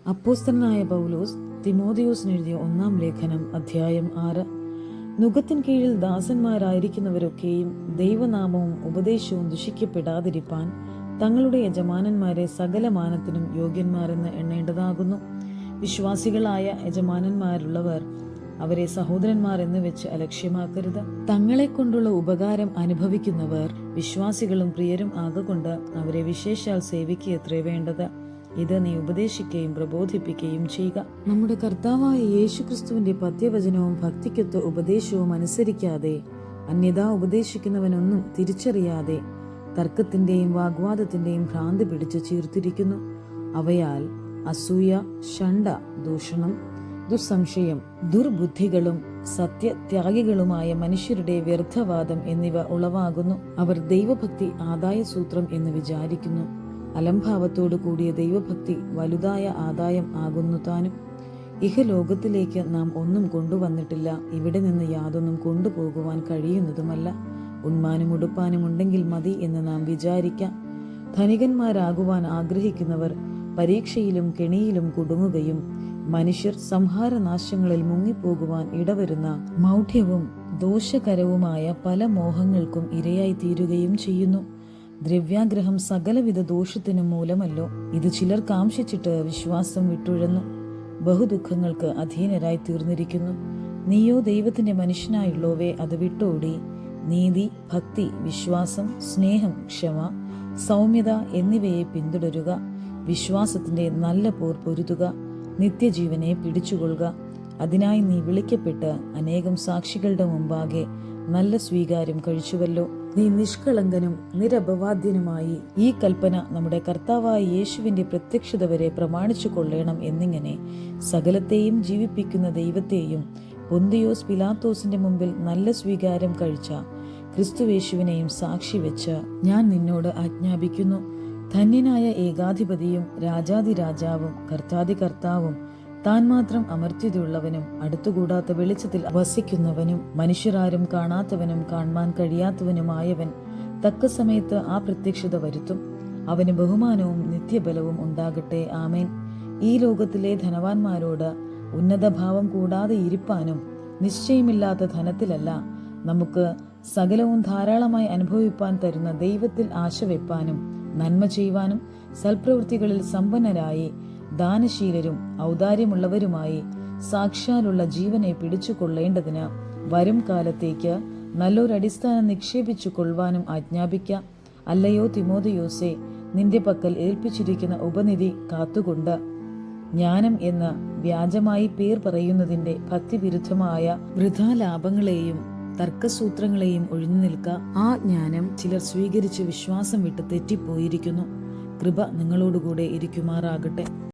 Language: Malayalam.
അപ്പോസ്തലനായ പൗലോസ് തിമോഥെയോസിന് എഴുതിയ 1-ാം ലേഖനം അധ്യായം 6. നുകത്തിൻ കീഴിൽ ദാസന്മാരായിരിക്കുന്നവരൊക്കെയും ദൈവനാമവും ഉപദേശവും ദുഷിക്കപ്പെടാതിരിപ്പാൻ തങ്ങളുടെ യജമാനന്മാരെ സകല മാനത്തിനും യോഗ്യന്മാരെന്ന് എണ്ണേണ്ടതാകുന്നു. വിശ്വാസികളായ യജമാനന്മാരുള്ളവർ അവരെ സഹോദരന്മാർ എന്ന് വെച്ച് അലക്ഷ്യമാക്കരുത്. തങ്ങളെ കൊണ്ടുള്ള ഉപകാരം അനുഭവിക്കുന്നവർ വിശ്വാസികളും പ്രിയരും ആകൊണ്ട് അവരെ വിശേഷാൽ സേവിക്കുകയത്രേ വേണ്ടത്. ഇത് നീ ഉപദേശിക്കുകയും പ്രബോധിപ്പിക്കുകയും ചെയ്യുക. നമ്മുടെ കർത്താവായ യേശുക്രിസ്തുവിന്റെ പദ്യവചനവും ഭക്തിക്കൊത്ത ഉപദേശവും അനുസരിക്കാതെ അന്യഥാ ഉപദേശിക്കുന്നവനൊന്നും തിരിച്ചറിയാതെ തർക്കത്തിന്റെയും വാഗ്വാദത്തിന്റെയും ഭ്രാന്തി പിടിച്ച് ചീർത്തിരിക്കുന്നു. അവയാൽ അസൂയ, ശണ്ഠ, ദൂഷണം, ദുസ്സംശയം, ദുർബുദ്ധികളും സത്യത്യാഗികളുമായ മനുഷ്യരുടെ വ്യർത്ഥവാദം എന്നിവ ഉളവാകുന്നു. അവർ ദൈവഭക്തി ആദായസൂത്രം എന്ന് വിചാരിക്കുന്നു. അലംഭാവത്തോടു കൂടിയ ദൈവഭക്തി വലുതായ ആദായം ആകുന്നു താനും. ഇഹലോകത്തിലേക്ക് നാം ഒന്നും കൊണ്ടുവന്നിട്ടില്ല, ഇവിടെ നിന്ന് യാതൊന്നും കൊണ്ടുപോകുവാൻ കഴിയുന്നതുമല്ല. ഉണ്മാനും ഉടുപ്പാനും ഉണ്ടെങ്കിൽ മതി എന്ന് നാം വിചാരിക്കാം. ധനികന്മാരാകുവാൻ ആഗ്രഹിക്കുന്നവർ പരീക്ഷയിലും കെണിയിലും കുടുങ്ങുകയും മനുഷ്യർ സംഹാരനാശങ്ങളിൽ മുങ്ങിപ്പോകുവാൻ ഇടവരുന്ന മൗഢ്യവും ദോഷകരവുമായ പല മോഹങ്ങൾക്കും ഇരയായി തീരുകയും ചെയ്യുന്നു. ദ്രവ്യാഗ്രഹം സകലവിധ ദോഷത്തിനും മൂലമല്ലോ. ഇത് ചിലർ കാംക്ഷിച്ചിട്ട് വിശ്വാസം വിട്ടുഴന്നു ബഹുദുഃഖങ്ങൾക്ക് അധീനരായി തീർന്നിരിക്കുന്നു. നീയോ ദൈവത്തിന്റെ മനുഷ്യനായുള്ളോവേ അത് വിട്ടോടി നീതി, ഭക്തി, വിശ്വാസം, സ്നേഹം, ക്ഷമ, സൗമ്യത എന്നിവയെ പിന്തുടരുക. വിശ്വാസത്തിന്റെ നല്ല പോർ പൊരുതുക, നിത്യജീവനെ പിടിച്ചുകൊള്ളുക. അതിനായി നീ വിളിക്കപ്പെട്ട് അനേകം സാക്ഷികളുടെ മുമ്പാകെ നല്ല സ്വീകാര്യം കഴിച്ചുവല്ലോ. നീ നിഷ്കളങ്കനും നിരപവാദ്യനുമായി ഈ കൽപ്പന നമ്മുടെ കർത്താവായ യേശുവിന്റെ പ്രത്യക്ഷത വരെ പ്രമാണിച്ചു കൊള്ളേണം എന്നിങ്ങനെ സകലത്തെയും ജീവിപ്പിക്കുന്ന ദൈവത്തെയും പൊന്തിയോസ് പിലാത്തോസിന്റെ മുമ്പിൽ നല്ല സ്വീകാര്യം കഴിച്ച ക്രിസ്തുയേശുവിനെയും സാക്ഷി വെച്ച് ഞാൻ നിന്നോട് ആജ്ഞാപിക്കുന്നു. ധന്യനായ ഏകാധിപതിയും രാജാതിരാജാവും കർത്താതി കർത്താവും താൻ മാത്രം അമർത്യതയുള്ളവനും അടുത്തുകൂടാത്ത വെളിച്ചത്തിൽ വസിക്കുന്നവനും മനുഷ്യരാരും കാണാത്തവനും കാണുവാൻ കഴിയാത്തവനുമായവൻ തക്ക സമയത്ത് ആ പ്രത്യക്ഷത വരുത്തും. അവന് ബഹുമാനവും നിത്യബലവും ഉണ്ടാകട്ടെ. ആമേൻ. ഈ ലോകത്തിലെ ധനവാന്മാരോട് ഉന്നതഭാവം കൂടാതെ ഇരിപ്പാനും നിശ്ചയമില്ലാത്ത ധനത്തിലല്ല, നമുക്ക് സകലവും ധാരാളമായി അനുഭവിപ്പാൻ തരുന്ന ദൈവത്തിൽ ആശ വെപ്പാനും നന്മ ചെയ്യുവാനും സൽപ്രവൃത്തികളിൽ സമ്പന്നരായി ദാനശീലരും ഔദാര്യമുള്ളവരുമായി സാക്ഷാലുള്ള ജീവനെ പിടിച്ചു കൊള്ളേണ്ടതിന് വരും കാലത്തേക്ക് നല്ലൊരടിസ്ഥാനം നിക്ഷേപിച്ചു കൊള്ളുവാനും ആജ്ഞാപിക്കാം. അല്ലയോ തിമോഥെയോസേ, നിന്റെ പക്കൽ ഏൽപ്പിച്ചിരിക്കുന്ന ഉപനിധി കാത്തുകൊണ്ട് ജ്ഞാനം എന്ന് വ്യാജമായി പേർ പറയുന്നതിന്റെ ഭക്തിവിരുദ്ധമായ വൃഥാലാഭങ്ങളെയും തർക്കസൂത്രങ്ങളെയും ഒഴിഞ്ഞു നിൽക്ക. ആ ജ്ഞാനം ചിലർ സ്വീകരിച്ച് വിശ്വാസം വിട്ട് തെറ്റിപ്പോയിരിക്കുന്നു. കൃപ നിങ്ങളോടുകൂടെ ഇരിക്കുമാറാകട്ടെ.